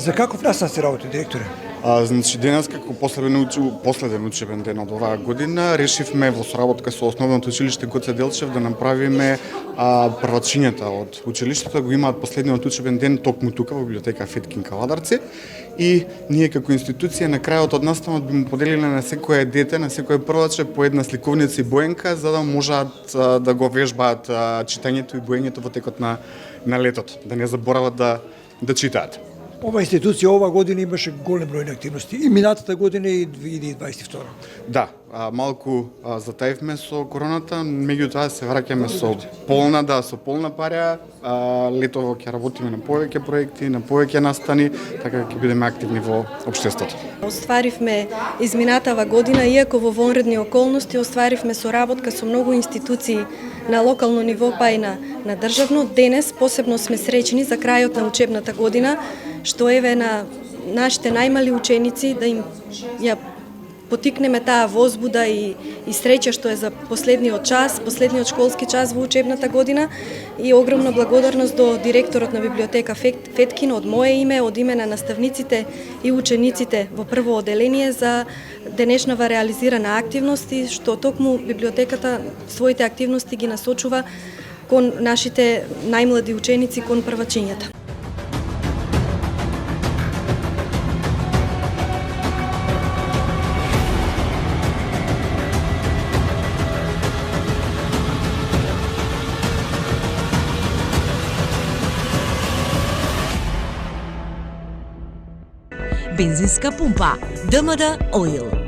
За каков настан се работи, директоре? Значи денес како последен учебен ден од оваа година решивме во соработка со основното училиште Гоце Делчев да направиме првачињата од училиштето го имаат последниот учебен ден токму тука во библиотека Феткин Каладарци и ние како институција на крајот од настанот би му поделиле на секое дете, на секој прваче по една сликовница и боенка за да можат да го вежбаат читањето и боењето во текот на летото, да не заборават да читаат. Ова институција ова година имаше голем број на активности. И минатата година и 2022. Да, малку затаивме со короната, меѓутоа се враќаме со полна парја. Летово ќе работиме на повеќе проекти, на повеќе настани, така ќе бидеме активни во општеството. Остваривме изминатава година, иако во вонредни околности, остваривме соработка со многу институции на локално ниво, па и на државно. Денес посебно сме среќни за крајот на учебната година, што еве на нашите најмали ученици да им ја потикнеме таа возбуда и среќа што е за последниот школски час во учебната година и огромна благодарност до директорот на библиотека Феткин од мое име, од име на наставниците и учениците во прво оделение за денешнава реализирана активност и што токму библиотеката своите активности ги насочува кон нашите најмлади ученици, кон првачињата. Бензинска пумпа ДМД Оил.